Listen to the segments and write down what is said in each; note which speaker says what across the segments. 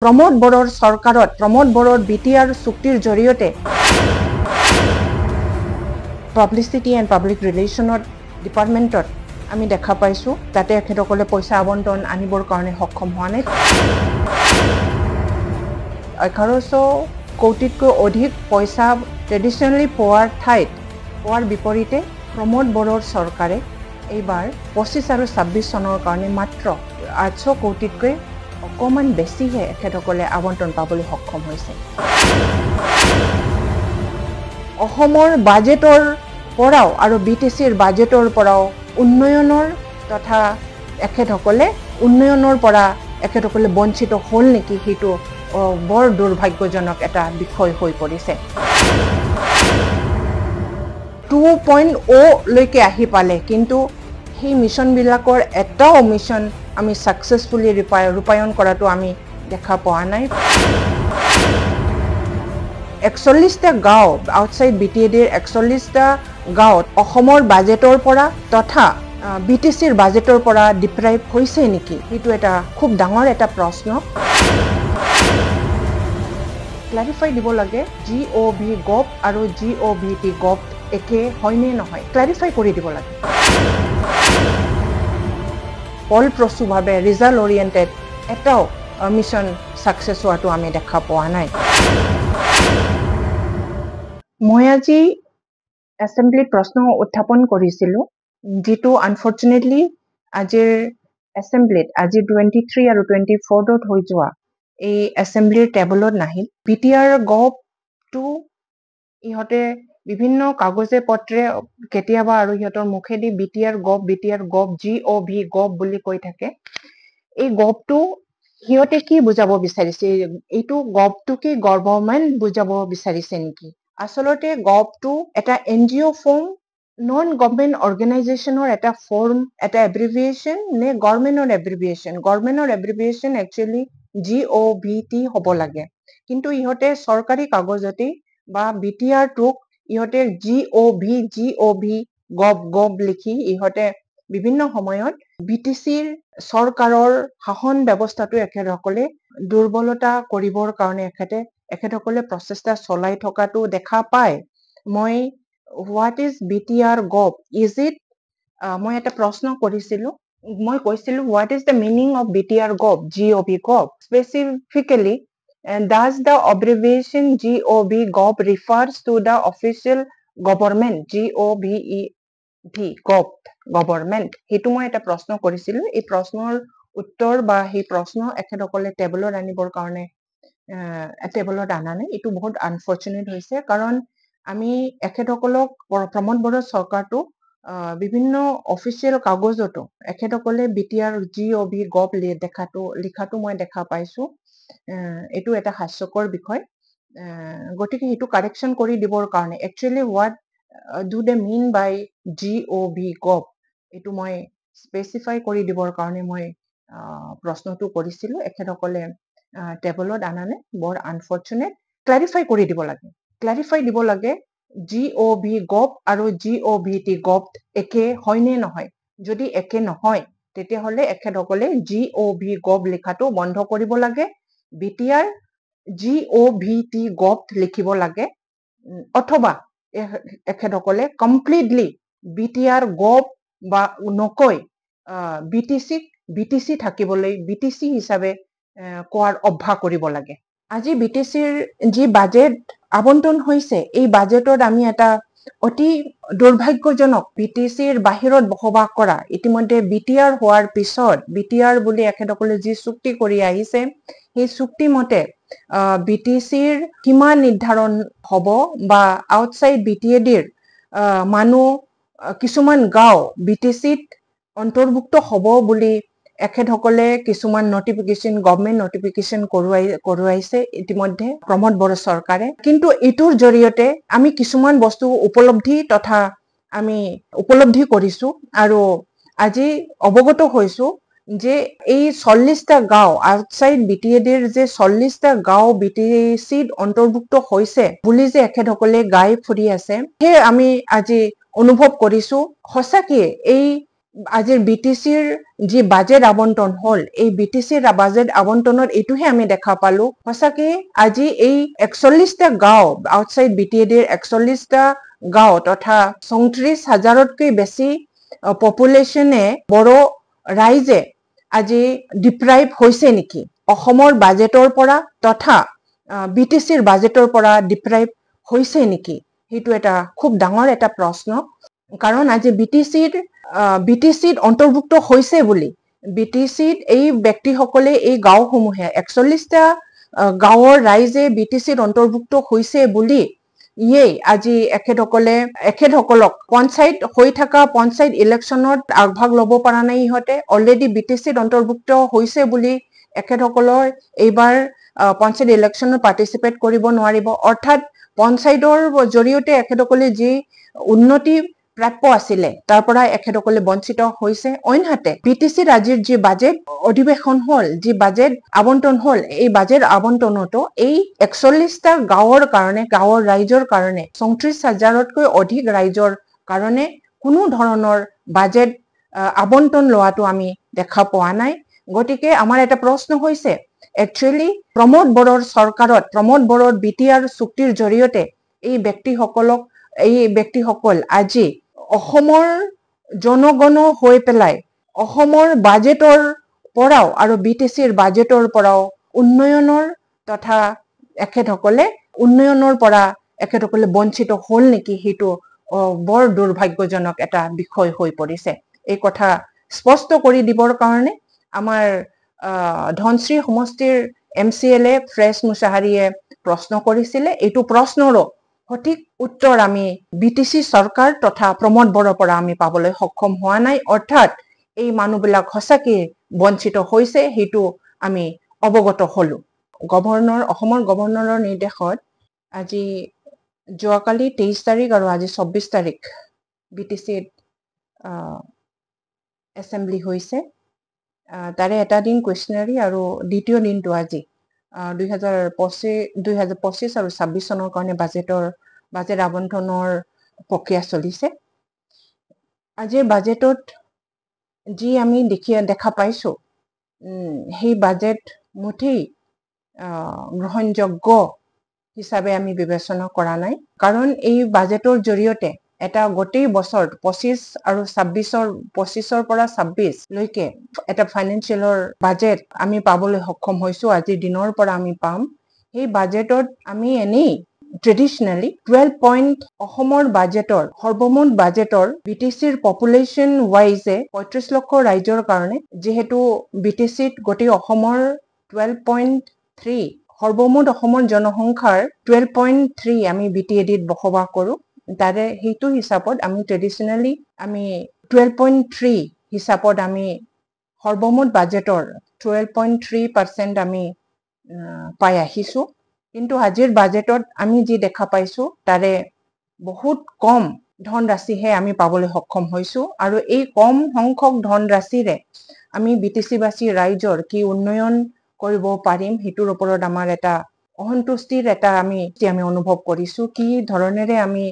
Speaker 1: প্ৰমোদ বড়োৰ চৰকাৰত প্ৰমোদ বড়োৰ বিটিআৰ চুক্তিৰ জৰিয়তে পাব্লিচিটি এণ্ড পাব্লিক ৰিলেশ্যনৰ ডিপাৰ্টমেণ্টত আমি দেখা পাইছোঁ তাতে এখেতসকলে পইচা আবণ্টন আনিবৰ কাৰণে সক্ষম হোৱা নাই 1100 কোটিতকৈ অধিক পইচা ট্ৰেডিশ্যনেলি পোৱাৰ বিপৰীতে প্ৰমোদ বড়োৰ চৰকাৰে এইবাৰ 25 আৰু 26 চনৰ কাৰণে মাত্ৰ 800 কোটিতকৈ অকমান বেছিহে এখেতসকলে আবণ্টন পাবলৈ সক্ষম হৈছে অসমৰ বাজেটৰ পৰাও আৰু বিটিচিৰ বাজেটৰ পৰাও উন্নয়নৰ তথা এখেতসকলে উন্নয়নৰ পৰা এখেতসকলে বঞ্চিত হ'ল নেকি সেইটো বৰ দুৰ্ভাগ্যজনক এটা বিষয় হৈ পৰিছে 2.0 লৈকে আহি পালে কিন্তু সেই মিছনবিলাকৰ এটাও মিছন আমি সাকসেসফুলি ৰূপায়ণ কৰাটো আমি দেখা পোৱা নাই 41টা গাঁও আউটসাইড বিটিএডিৰ 41টা গাঁৱত অসমৰ বাজেটৰ পৰা তথা বিটিচিৰ বাজেটৰ পৰা ডিপ্ৰাইভ হৈছে নেকি সেইটো এটা খুব ডাঙৰ এটা প্ৰশ্ন ক্লাৰিফাই দিব লাগে জিঅভি গভ আৰু জিঅভিটি গভ একে হয়নে নহয় ক্লাৰিফাই কৰি দিব লাগে ফলপ্ৰসূভাৱে ৰিজাল্ট ওৰিয়েণ্টেড এটাও মিছন সাকসেস হোৱাটো আমি দেখা পোৱা নাই মই আজি এছেম্বলিত প্ৰশ্ন উত্থাপন কৰিছিলোঁ যেটো আনফৰ্চুনেটলি আজিৰ এছেম্বলিত আজি 23 আৰু 24ত হৈ যোৱা এই এছেম্বলিৰ টেবলত নাহিল বিটিআৰ গভটো ইহঁতে বিভিন্ন কাগজে পত্ৰে কেতিয়াবা আৰু ইহঁতৰ মুখেদি বিটিআৰ গভ জিঅভি গভ বুলি কৈ থাকে এই গভটো হিয়তে কি বুজাব বিচাৰিছে এইটো গভটো কি গভৰ্নমেণ্ট বুজাব বিচাৰিছে নেকি আসলতে গভটো এটা এনজিও ফৰ্ম নন গভৰ্নমেণ্ট অৰ্গেনাইজেশ্যনৰ এটা ফৰ্ম এটা এব্ৰিভিয়েশ্যন নে গভৰ্নমেণ্টৰ এব্ৰিভিয়েশ্যন একচুয়ালি জিঅভিটি হ'ব লাগে কিন্তু ইহঁতে চৰকাৰী কাগজতে বা বিটিআৰ টোক ইহঁতে জিঅভি গভ লিখি ইহঁতে বিভিন্ন সময়ত বিটিচিৰ চৰকাৰৰ শাসন ব্যৱস্থাটো একেসকলে দুৰ্বলতা কৰিবৰ কাৰণে এখেতসকলে প্ৰচেষ্টা চলাই থকাটো দেখা পায় মই what is BTR gov is it মই এটা প্ৰশ্ন কৰিছিলোঁ মই কৈছিলোঁ what is the meaning of BTR gov GOV gov specifically does the abbreviation GOV gov refers to the official government government হেতু মই এটা প্ৰশ্ন কৰিছিলোঁ এই প্ৰশ্নৰ উত্তৰ বা এই প্ৰশ্ন এখেতসকলে টেবলত আনিবৰ কাৰণে টেবলত আনা নাই এটো বহুত আনফৰ্চুনেট হৈছে কাৰণ আমি এখেতসকলক প্ৰমোদ বড়ো চৰকাৰটো বিভিন্ন অফিচিয়েল কাগজতো এখেতসকলে বিটিআৰ জিঅভি গভ লিখাটো মই দেখা পাইছোঁ এটো এটা হাস্যকৰ বিষয় গতিকে হেতু কাৰেকচন কৰি দিবৰ কাৰণে actually what do they mean by GOV gov এটো মই স্পেসিফাই কৰি দিবৰ কাৰণে মই প্ৰশ্নটো কৰিছিলোঁ এখেতসকলে টেবলত আনা নাই বৰ আনফৰ্চুনেট ক্লাৰিফাই কৰি দিব লাগে জিঅভি গভ আৰু জিঅভিটি গভ একে হয়নে নহয় যদি একে নহয় তেতিয়াহলে এখেতসকলে জিঅভি গভ লিখাটো বন্ধ কৰিব লাগে বিটিআৰ জিঅভিটি গভ লিখিব লাগে অথবা এখেতসকলে কমপ্লিটলি বিটিআৰ গভ বা নকৈ বিটিচি থাকিবলৈ বিটিচি হিচাপে কোৱাৰ অভ্যাস কৰিব লাগে আজি বিটিচিৰ যি বাজেট আবণ্টন হৈছে এই বাজেটত আমি এটা অতি দুৰ্ভাগ্যজনক বিটিচিৰ বাহিৰত বসবাস কৰা ইতিমধ্যে বিটিআৰ হোৱাৰ পিছত বিটিআৰ বুলি এখেতসকলে যি চুক্তি কৰি আহিছে সেই চুক্তি মতে বিটিচিৰ কিমান নিৰ্ধাৰণ হ'ব বা আউটসাইড বিটিএডিৰ মানুহ কিছুমান গাঁও বিটিচিত অন্তৰ্ভুক্ত হ'ব বুলি এখেতসকলে কিছুমান গভৰ্নমেণ্ট নটিফিকেশন কৰোৱাইছে ইতিমধ্যে প্ৰমোদ বড়ো চৰকাৰে কিন্তু ইটোৰ জৰিয়তে আমি কিছুমান বস্তু উপলব্ধি কৰিছো আৰু আজি অৱগত হৈছো যে এই 40টা গাঁও আউটসাইড বিটিএডিৰ যে 40টা গাঁও বিটিচিত অন্তৰ্ভুক্ত হৈছে বুলি যে এখেতসকলে গাই ফুৰি আছে হে আমি আজি অনুভৱ কৰিছো সঁচাকৈ এই আজিৰ বিটিচিৰ যি বাজেট আবণ্টন হল এই বিটিচিৰ বাজেট আবণ্টনত এইটোহে আমি দেখা পালো সঁচাকে আজি এই 41টা গাঁও আউটসাইড বিটিএডিৰ 41টা গাঁও তথা 34,000তকৈ বেছি পপুলেশ্যনে বড়ো ৰাইজে আজি ডিপ্ৰাইভ হৈছে নেকি অসমৰ বাজেটৰ পৰা তথা বিটিচিৰ বাজেটৰ পৰা ডিপ্ৰাইভ হৈছে নেকি সেইটো এটা খুব ডাঙৰ এটা প্ৰশ্ন কাৰণ আজি বিটিচিত অন্তৰ্ভুক্ত হৈছে বুলি বিটিচিত এই ব্যক্তিসকলে এই গাঁওসমূহে 41টা গাঁৱৰ ৰাইজে বিটিচিত অন্তৰ্ভুক্ত হৈছে বুলি ইয়েই আজি এখেতসকলক পঞ্চায়ত হৈ থকা পঞ্চায়ত ইলেকশ্যনত আগভাগ ল'ব পৰা নাই ইহঁতে অলৰেডি বিটিচিত অন্তৰ্ভুক্ত হৈছে বুলি এখেতসকলৰ এইবাৰ পঞ্চায়ত ইলেকশ্যনত পাৰ্টিচিপেট কৰিব নোৱাৰিব অৰ্থাৎ পঞ্চায়তৰ জৰিয়তে এখেতসকলে যি উন্নতি প্ৰাপ্য আছিলে তাৰ পৰা এখেতসকলে বঞ্চিত হৈছে অন্যহাতে বিটিচিৰ আজিৰ যি বাজেট অধিৱেশন হল যি বাজেট আবণ্টন হল এই বাজেট আবণ্টনতো এই 41টা গাঁৱৰ কাৰণে গাঁৱৰ ৰাইজৰ কাৰণে 34,000তকৈ অধিক ৰাইজৰ কাৰণে কোনো ধৰণৰ বাজেট আবণ্টন লোৱাটো আমি দেখা পোৱা নাই গতিকে আমাৰ এটা প্ৰশ্ন হৈছে একচুয়ালি প্ৰমোদ বড়োৰ চৰকাৰত প্ৰমোদ বড়োৰ বিটিআৰ চুক্তিৰ জৰিয়তে এই ব্যক্তিসকল আজি অসমৰ জনগণ হৈ পেলাই অসমৰ বাজেটৰ পৰাও আৰু বিটিচিৰ বাজেটৰ পৰাও উন্নয়নৰ তথা উন্নয়নৰ পৰা এখেতসকলে বঞ্চিত হল নেকি সেইটো বৰ দুৰ্ভাগ্যজনক এটা বিষয় হৈ পৰিছে এই কথা স্পষ্ট কৰি দিবৰ কাৰণে আমাৰ ধনশ্ৰী সমষ্টিৰ MCLA ফ্ৰেছ মুছাহাৰীয়ে প্ৰশ্ন কৰিছিলে এইটো প্ৰশ্নৰো সঠিক উত্তৰ আমি বিটিচি চৰকাৰ তথা প্ৰমোদ বড়োৰ পৰা আমি পাবলৈ সক্ষম হোৱা নাই অৰ্থাৎ এই মানুহবিলাক সঁচাকে বঞ্চিত হৈছে সেইটো আমি অৱগত হলো অসমৰ গভৰ্ণৰৰ নিৰ্দেশত আজি যোৱাকালি 23 তাৰিখ আৰু আজি 24 তাৰিখ বিটিচিত এছেম্বলি হৈছে তাৰে এটা দিন কুৱেশ্যনাৰী আৰু দ্বিতীয় দিনটো আজি 2025 আৰু 26 চনৰ কাৰণে বাজেট আবণ্টনৰ প্ৰক্ৰিয়া চলিছে আজিৰ বাজেটত যি আমি দেখা পাইছো সেই বাজেট মুঠেই গ্ৰহণযোগ্য হিচাপে আমি বিবেচনা কৰা নাই কাৰণ এই বাজেটৰ জৰিয়তে এটা গোটেই বছৰ 25 আৰু 25ৰ পৰা 26 লৈকে এটা ফাইনেন্সিয়েলৰ বাজেট আমি পাবলৈ সক্ষম হৈছো আজিৰ দিনৰ পৰা আমি পাম সেই বাজেটত আমি এনেই ট্ৰেডিশনালি 12 পইণ্ট অসমৰ বাজেটৰ সৰ্বমুঠ বাজেটৰ বিটিচিৰ পপুলেশ্যন ৱাইজে 35 লক্ষ ৰাইজৰ কাৰণে যেহেতু বিটিচিত গোটেই অসমৰ 12.3 সৰ্বমুঠ অসমৰ জনসংখ্যাৰ 12.3 আমি বিটিএডিত বসবাস কৰো তাৰে সেইটো হিচাপত আমি ট্ৰেডিশনালি আমি 12.3 হিচাপত আমি সৰ্বমুঠ বাজেটৰ 12.3% আমি পাই আহিছো কিন্তু আজিৰ বাজেটত আমি যি দেখা পাইছো তাৰে বহুত কম ধনৰাশিহে আমি পাবলৈ সক্ষম হৈছো আৰু এই কম সংখ্যক ধনৰাশিৰে আমি বিটিচিবাসী ৰাইজৰ কি উন্নয়ন কৰিব পাৰিম হেতুৰ ওপৰত আমাৰ এটা অসন্তুষ্টিৰ এটা আমি অনুভৱ কৰিছো কি ধৰণেৰে আমি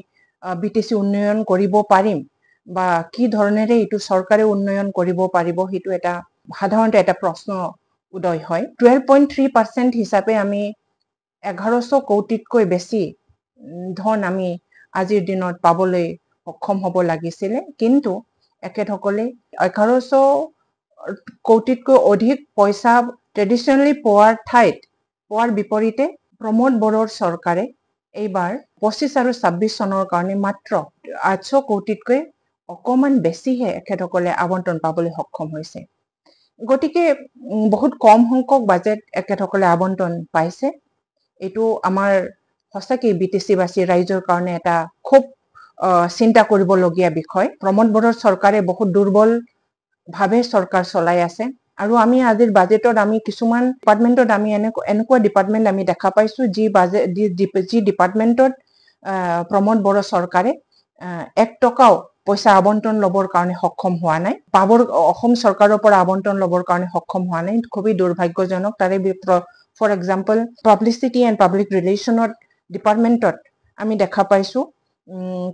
Speaker 1: বিটিচি উন্নয়ন কৰিব পাৰিম বা কি ধৰণেৰে এইটো চৰকাৰে উন্নয়ন কৰিব পাৰিব হেতু এটা সাধাৰণতে এটা প্ৰশ্ন উদয় হয় 12.3% হিচাপে আমি 1100 কোটিতকৈ বেছি ধন আমি আজিৰ দিনত পাবলৈ সক্ষম হ'ব লাগিছিলে কিন্তু একেসকলে 1100 কোটিতকৈ অধিক পইচা ট্ৰেডিশনালি পোৱাৰ বিপৰীতে প্ৰমোদ বড়োৰ চৰকাৰে এইবাৰ 25 আৰু 26 চনৰ কাৰণে মাত্ৰ 800 কোটিতকৈ অকমান বেছিহে একেসকলে আবণ্টন পাবলৈ সক্ষম হৈছে গতিকে বহুত কম সংখ্যক বাজেট একেসকলে আবণ্টন পাইছে এইটো আমাৰ সঁচাকৈ বিটিচিবাসী ৰাইজৰ কাৰণে এটা খুব চিন্তা কৰিবলগীয়া বিষয় প্ৰমোদ বড়োৰ চৰকাৰে বহুত দুৰ্বল ভাৱে চৰকাৰ চলাই আছে আৰু আমি আজিৰ বাজেটত আমি কিছুমান ডিপাৰ্টমেন্টত আমি এনেকুৱা ডিপাৰ্টমেন্ট আমি দেখা পাইছো যি ডিপাৰ্টমেন্টত প্ৰমোদ বড়ো চৰকাৰে 1 টকাও পইচা আবণ্টন লবৰ কাৰণে সক্ষম হোৱা নাই অসম চৰকাৰৰ পৰা আবণ্টন লবৰ কাৰণে সক্ষম হোৱা নাই খুবই দুৰ্ভাগ্যজনক তাৰে for example publicity and public ৰিলেশ্যনত ডিপাৰ্টমেন্টত আমি দেখা পাইছো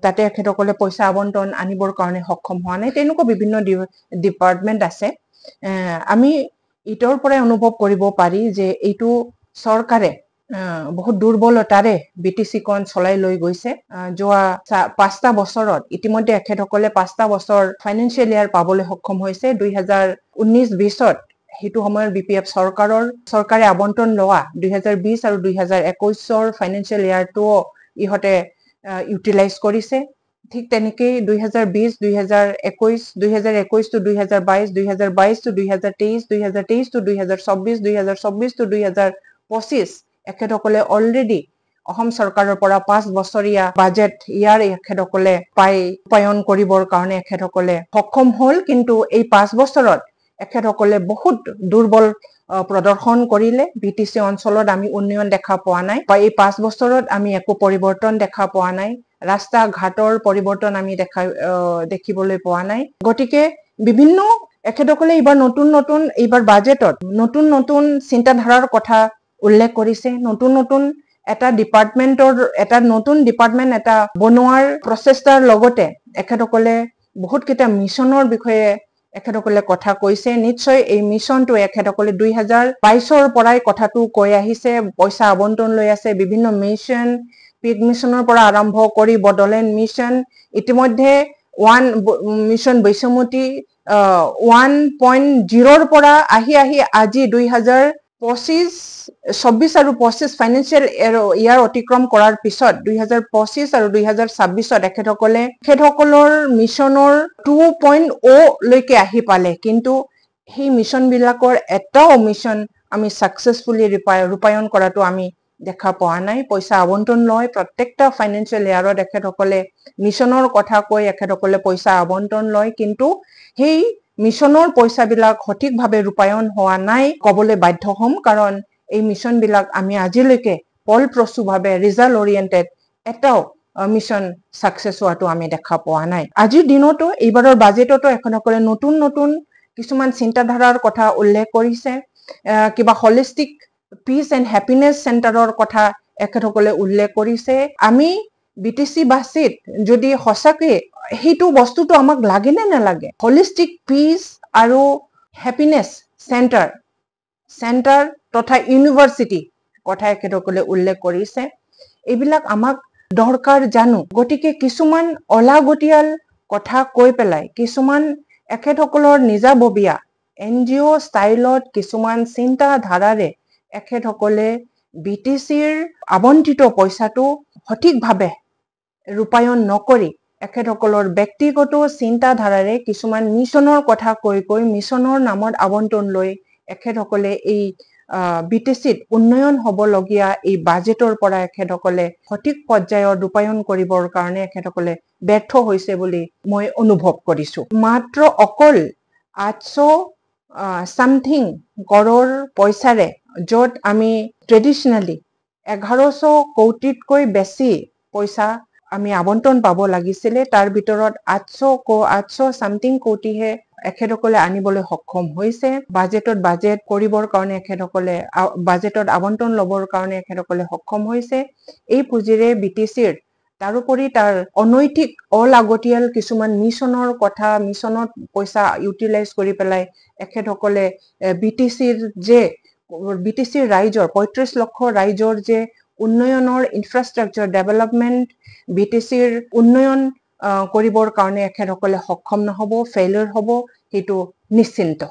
Speaker 1: তাতে এখেতসকলে পইচা আবণ্টন আনিবৰ কাৰণে সক্ষম হোৱা নাই। তেনেকুৱা বিভিন্ন ডিপাৰ্টমেণ্ট আছে। আমি ইটোৰ পৰাই অনুভৱ কৰিব পাৰি যে এইটো চৰকাৰে বহুত দুৰ্বলতাৰে BTC-খন চলাই লৈ গৈছে। যোৱা 5টা বছৰত ইতিমধ্যে এখেতসকলে 5টা বছৰ ফাইনেন্সিয়েল ইয়াৰ পাবলৈ সক্ষম হৈছে। 2019-20ত সেইটো সময়ৰ BPF চৰকাৰে আবণ্টন লোৱা 2020 আৰু 2021ৰ ফাইনেন্সিয়েল ইয়াৰটো ইহঁতে ইউটিলাইজ কৰিছে। ঠিক তেনেকেই 2020, 2021, 2021 to 2022, 2022 to 2023, 2023 to 2024, 2024 to 2025 এখেতসকলে already Assam চৰকাৰৰ পৰা 5 বছৰীয়া বাজেট ইয়াৰ এখেতসকলে ৰূপায়ণ কৰিবৰ কাৰণে এখেতসকলে সক্ষম হ'ল। কিন্তু এই 5 বছৰত এখেতসকলে বহুত দুৰ্বল প্ৰদৰ্শন কৰিলে। BTC অঞ্চলত আমি উন্নয়ন দেখা পোৱা নাই, বা এই 5 বছৰত আমি একো পৰিৱৰ্তন দেখা পোৱা নাই। ৰাস্তা ঘাটৰ পৰিৱৰ্তন আমি দেখিবলৈ পোৱা নাই। গতিকে বিভিন্ন এখেতসকলে এইবাৰ এইবাৰ বাজেটত নতুন চিন্তাধাৰাৰ কথা উল্লেখ কৰিছে। নতুন এটা নতুন ডিপাৰ্টমেণ্ট এটা বনোৱাৰ প্ৰচেষ্টাৰ লগতে এখেতসকলে বহুত কেইটা মিছনৰ বিষয়ে এখেতসকলে কথা কৈছে। নিশ্চয় এই মিছনটো এখেতসকলে 2022ৰ পৰাই কথাটো কৈ আহিছে, পইচা আবণ্টন লৈ আছে। বিভিন্ন মিছন, পিক মিছনৰ পৰা আৰম্ভ কৰি বডলেণ্ড মিছন, ইতিমধ্যে মিছন বৈশ্যমতী 1.0ৰ পৰা আহি আজি 2024 আৰু 25 ফাইনেন্সিয়েল ইয়াৰ অতিক্ৰম কৰাৰ পিছত 2025 আৰু 2026ত এখেতসকলৰ মিছনৰ 2.0 লৈকে আহি পালে। কিন্তু সেই মিছন বিলাকৰ এটাও মিছন আমি সাকসেসফুলি ৰূপায়ণ কৰাটো আমি দেখা পোৱা নাই। পইচা আবণ্টন লয় প্ৰত্যেকটা ফাইনেন্সিয়েল ইয়াৰত এখেতসকলে মিছনৰ কথা কৈ এখেতসকলে পইচা আবণ্টন লয়, কিন্তু সেই মিছনৰ পইচাবিলাক সঠিকভাৱে ৰূপায়ণ হোৱা নাই ক'বলৈ বাধ্য হ'ম। কাৰণ এই মিছন বিলাক আমি আজিলৈকে ফলপ্ৰসূভাৱে ৰিজাল্ট অৰিয়েণ্টেড এটাও মিছন সাকসেস হোৱাটো আমি দেখা পোৱা নাই। আজিৰ দিনতো এইবাৰৰ বাজেটতো এখেতসকলে নতুন কিছুমান চিন্তাধাৰাৰ কথা উল্লেখ কৰিছে। কিবা হলিষ্টিক পিচ এণ্ড হেপিনেছ চেণ্টাৰৰ কথা এখেতসকলে উল্লেখ কৰিছে। আমি BTC বাসীত যদি সঁচাকে সেইটো বস্তুটো আমাক লাগে নে নালাগে, হলিষ্টিক পিচ আৰু হেপিনেছ চেণ্টাৰ তথা ইউনিভাৰ্চিটি কথা এখেতসকলে উল্লেখ কৰিছে। এইবিলাক আমাক দৰকাৰ জানো? গতিকে কিছুমান অলাগতিয়াল কথা কৈ পেলাই কিছুমান এখেতসকলৰ নিজাববীয়া NGO ষ্টাইলত কিছুমান চিন্তাধাৰাৰে এখেতসকলে BTCৰ আবণ্টিত পইচাটো সঠিকভাৱে ৰূপায়ণ নকৰি এখেতসকলৰ ব্যক্তিগত চিন্তাধাৰাৰে কিছুমান মিছনৰ কথা কৈ মিছনৰ নামত আবণ্টন লৈ এখেতসকলে এই BTCত উন্নয়ন হ'বলগীয়া এই বাজেটৰ পৰা এখেতসকলে সঠিক পৰ্যায়ত ৰূপায়ণ কৰিবৰ কাৰণে এখেতসকলে ব্যৰ্থ হৈছে বুলি মই অনুভৱ কৰিছো। মাত্ৰ অকল 800 সামথিং কৰৰ পইচাৰে, য'ত আমি ট্ৰেডিশনেলি 1100 কোটিতকৈ বেছি পইচা আমি আবণ্টন পাব লাগিছিলে, তাৰ ভিতৰত 800 সামথিং কোটিহে এখেতসকলে আনিবলৈ সক্ষম হৈছে। বাজেট কৰিবৰ কাৰণে এখেতসকলে বাজেটত আবণ্টন ল'বৰ কাৰণে এখেতসকলে সক্ষম হৈছে। এই পুঁজিৰে BTCৰ তাৰোপৰি তাৰ অনৈতিক অলাগতিয়াল কিছুমান মিছনৰ কথা, মিছনত পইচা ইউটিলাইজ কৰি পেলাই এখেতসকলে BTCৰ ৰাইজৰ 35 লক্ষ ৰাইজৰ যে উন্নয়নৰ ইনফ্ৰাষ্ট্ৰাকচাৰ ডেভেলপমেণ্ট, BTCৰ উন্নয়ন কৰিবৰ কাৰণে এখেতসকলে সক্ষম নহ'ব, ফেইলিয়ৰ হ'ব, সেইটো নিশ্চিন্ত।